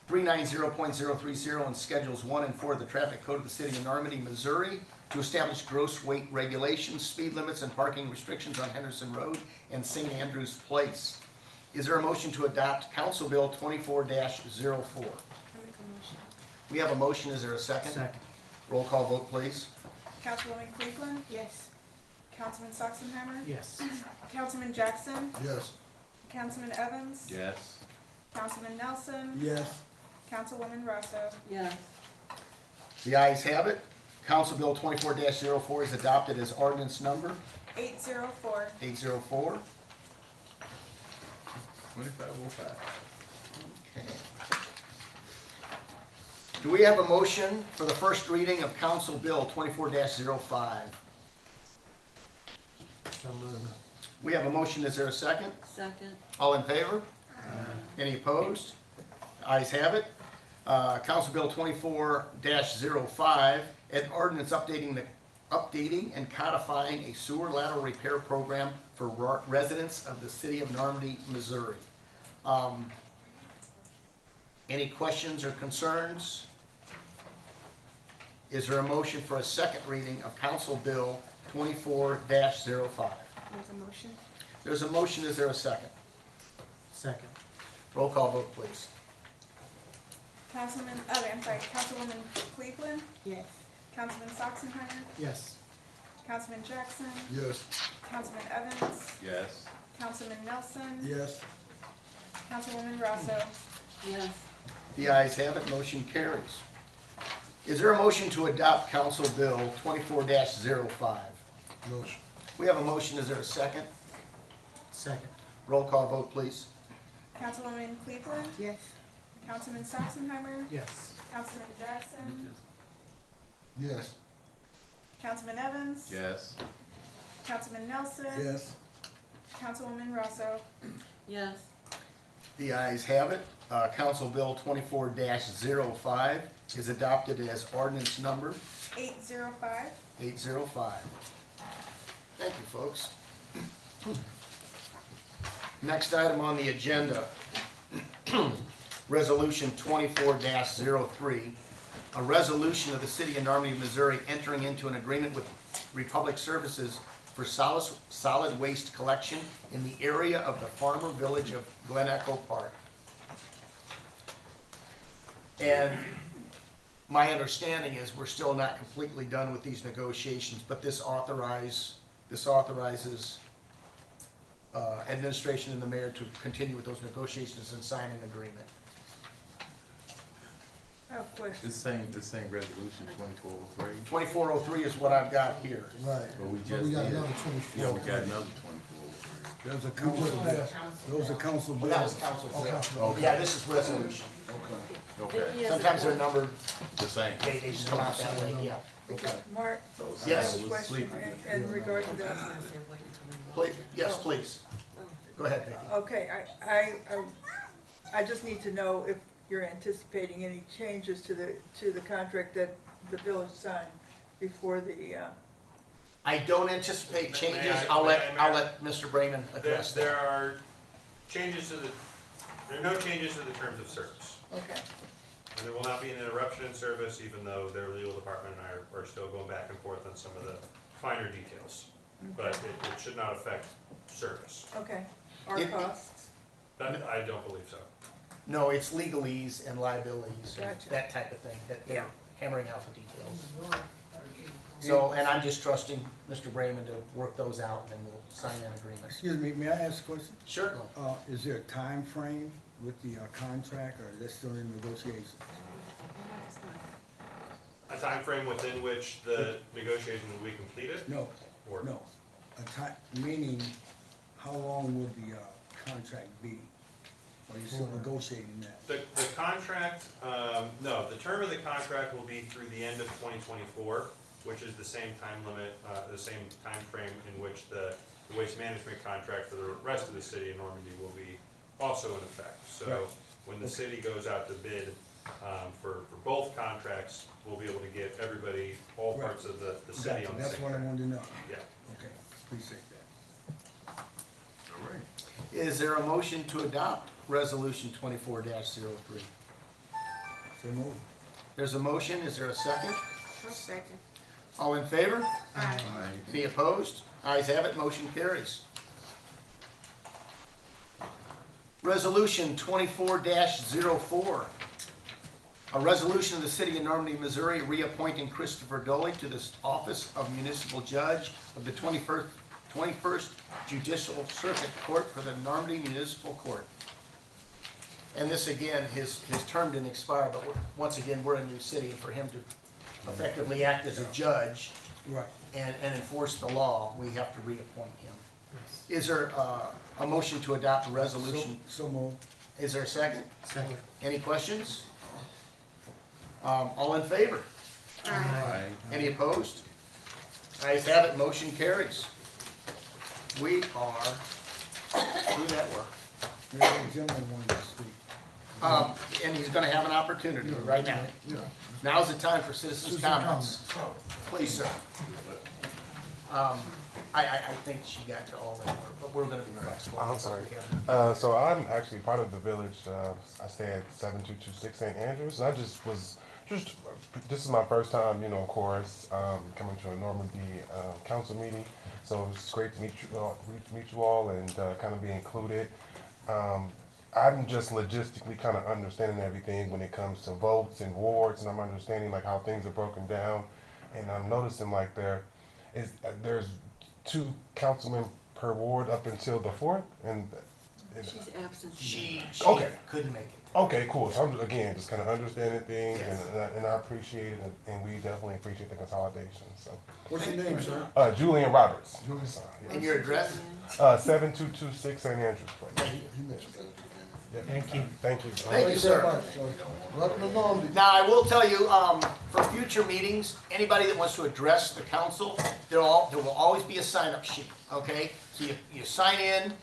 390.030 and Schedules 1 and 4 of the Traffic Code of the City of Normandy, Missouri, to establish gross weight regulations, speed limits, and parking restrictions on Henderson Road and St. Andrews Place. Is there a motion to adopt Council Bill 24-04? We have a motion, is there a second? Second. Roll call vote, please. Councilwoman Cleveland, Yes. Councilman Soxenheimer, Yes. Councilman Jackson, Yes. Councilman Evans, Yes. Councilman Nelson, Yes. Councilwoman Rosso. Yes. The ayes have it. Council Bill 24-04 is adopted as ordinance number 804. 804. 2505. Okay. Do we have a motion for the first reading of Council Bill 24-05? So moved. We have a motion, is there a second? Second. All in favor? Any opposed? Ayes have it. Council Bill 24-05, an ordinance updating and codifying a sewer lateral repair program for residents of the city of Normandy, Missouri. Any questions or concerns? Is there a motion for a second reading of Council Bill 24-05? There's a motion. There's a motion, is there a second? Second. Roll call vote, please. Councilwoman Cleveland, Yes. Councilman Soxenheimer, Yes. Councilman Jackson, Yes. Councilman Evans, Yes. Councilman Nelson, Yes. Councilwoman Rosso. Yes. The ayes have it, motion carries. Is there a motion to adopt Council Bill 24-05? Motion. We have a motion, is there a second? Second. Roll call vote, please. Councilwoman Cleveland, Yes. Councilman Soxenheimer, Yes. Councilman Jackson, Yes. Councilman Evans, Yes. Councilman Nelson, Yes. Councilwoman Rosso. Yes. The ayes have it. Council Bill 24-05 is adopted as ordinance number 805. 805. Thank you, folks. Next item on the agenda, Resolution 24-03, a resolution of the City of Normandy, Missouri entering into an agreement with Republic Services for solid waste collection in the area of the farmer village of Glen Echo Park. And my understanding is we're still not completely done with these negotiations, but this authorizes administration and the mayor to continue with those negotiations and sign an agreement. I have a question. This same resolution 2403. 2403 is what I've got here. Right. But we But just we got did. another Yeah, 24. we got another 2403. There's a council bill. Those are council Well, that was bills. council bill. Okay. Yeah, this is resolution. Okay. Okay, Sometimes they're numbered, the same. they just come out that way, yeah. Okay. Mark, Yes. I have a question in regard to that. Please, yes, please. Go ahead, Vicki. Okay, I just need to know if you're anticipating any changes to the contract that the village signed before the, I don't anticipate changes. May I- I'll may I- let Mr. Bremen address There that. are changes to there are no changes to the terms of service. okay, And there will not be an interruption in service, even though their legal department and I are still going back and forth on some of the finer details. But it should not affect service. okay. Our It- costs, That, I don't believe so. No, it's legalese and liabilities, and Gotcha. that type of thing, that they're Yeah. hammering out the details. So, and I'm just trusting Mr. Bremen to work those out, and then we'll sign that agreement. Excuse me, may I ask a question? Certainly. Is there a time frame with the contract, or is that still in negotiations? A time frame within which the negotiation will be completed? No, Or no. A time, meaning, how long would the contract be? Are you still negotiating that? The contract, no, the term of the contract will be through the end of 2024, which is the same time limit, the same time frame in which the waste management contract for the rest of the city of Normandy will be also in effect. So Right. when the city goes out to bid for both contracts, we'll be able to get everybody, all Right. parts of the city Gotcha, on the that's same what I track. wanted to know. Yeah. Okay, appreciate that. All right. Is there a motion to adopt Resolution 24-03? So move. There's a motion, is there a second? second. All in favor? Aye. Any opposed? Ayes have it, motion carries. Resolution 24-04. A resolution of the City of Normandy, Missouri, reappointing Christopher Doley to the office of Municipal Judge of the 21st Judicial Circuit Court for the Normandy Municipal Court. And this, again, his term didn't expire, but once again, we're a new city, and for him to effectively act as a judge Right. and enforce the law, we have to reappoint him. Is there a motion to adopt a resolution? So moved. Is there a second? Second. Any questions? All in favor? Aye. Any opposed? Ayes have it, motion carries. We are through that work. There's a gentleman wanted to speak. And he's gonna have an opportunity right now. Yeah. Now's the time for citizens' comments. Please, sir. I think she got to all that, but we're gonna be flexible. I'm sorry. So I'm actually part of the village. I stay at 7226 St. Andrews. And I this is my first time, of course, coming to a Normandy council meeting. So it's great to meet you all and kind of be included. I'm just logistically kind of understanding everything when it comes to votes and wards, and I'm understanding like how things are broken down. And I'm noticing like there's 2 councilmen per ward up until the 4th, and She's absent. She Okay. couldn't make it. okay, cool. So I'm again just kind of understanding things, Yes. and I appreciate it, and we definitely appreciate the consolidation. So, What's your name, sir? Julian Roberts, And your address? 7226 St. Andrews Place. He mentioned that. Yeah. Thank you. Thank you. Thank you, sir. Welcome to Normandy. Now, I will tell you, for future meetings, anybody that wants to address the council, there will always be a sign-up sheet, okay? So you sign in,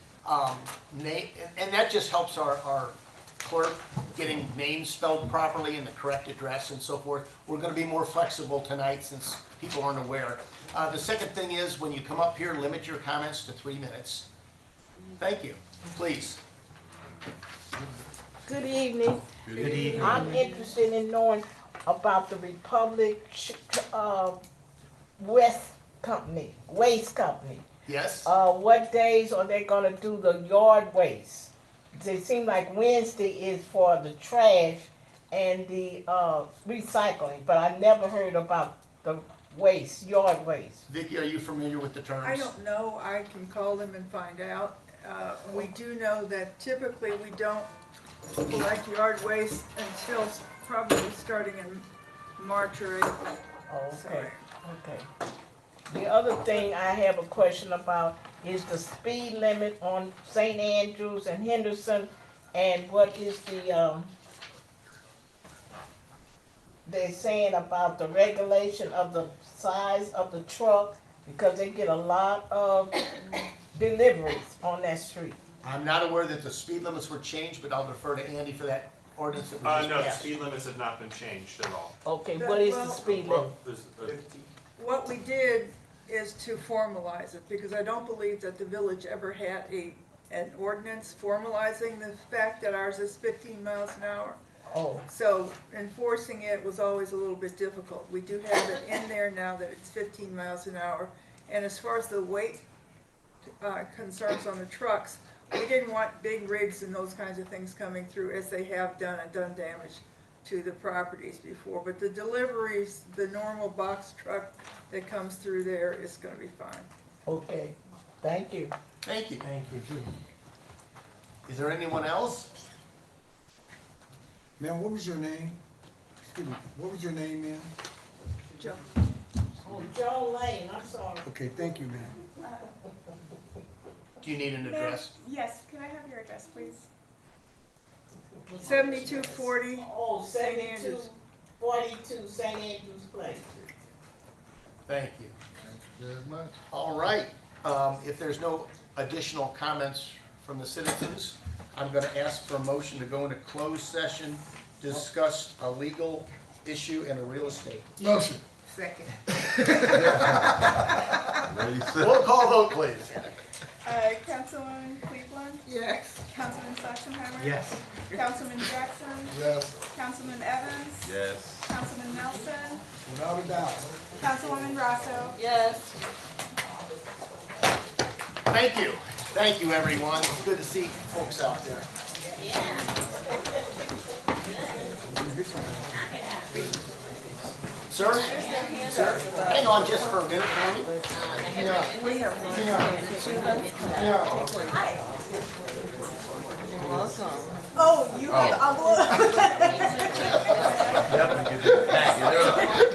name, and that just helps our clerk getting names spelled properly and the correct address and so forth. We're gonna be more flexible tonight since people aren't aware. The second thing is, when you come up here, limit your comments to 3 minutes. Thank you. Please. Good evening. Good evening. I'm interested in knowing about the Republic Waste Company. Yes? What days are they gonna do the yard waste? It seems like Wednesday is for the trash and the recycling, but I never heard about the yard waste. Vicki, are you familiar with the terms? I don't know, I can call them and find out. We do know that typically we don't collect yard waste until probably starting in March or April. Oh, okay, okay. The other thing I have a question about is the speed limit on St. Andrews and Henderson, and what is they're saying about the regulation of the size of the truck, because they get a lot of deliveries on that street. I'm not aware that the speed limits were changed, but I'll defer to Andy for that ordinance that we just No, the passed. speed limits have not been changed at all. Okay, what is the speed limit? What we did is to formalize it, because I don't believe that the village ever had an ordinance formalizing the fact that ours is 15 miles an hour. Oh, So enforcing it was always a little bit difficult. We do have it in there now that it's 15 miles an hour. And as far as the weight concerns on the trucks, we didn't want big rigs and those kinds of things coming through, as they have done and done damage to the properties before. But the deliveries, the normal box truck that comes through there is gonna be fine. okay, thank you. Thank you. Thank you. Is there anyone else? Ma'am, what was your name? Excuse me, what was your name, ma'am? Joe? Oh, Joe Lane, I'm sorry. Okay, thank you, ma'am. Do you need an address? Yes, can I have your address, please? 7240 Oh, St. Andrews. 7242 St. Andrews Place. Thank you. Thank you very much. All right. If there's no additional comments from the citizens, I'm gonna ask for a motion to go into closed session, discuss a legal issue and a real estate. Motion. Second. Roll call vote, please. Councilwoman Cleveland, Yes. Councilman Sachsenheimer. Yes. Councilman Jackson, Yes. Councilman Evans, Yes. Councilman Nelson, Without a doubt. Councilwoman Grasso. Yes. Thank you. Thank you, everyone. It's good to see folks out there. Sir? Sir? Hang on just for a minute for me. Welcome. Oh, you have, Definitely get that back it up.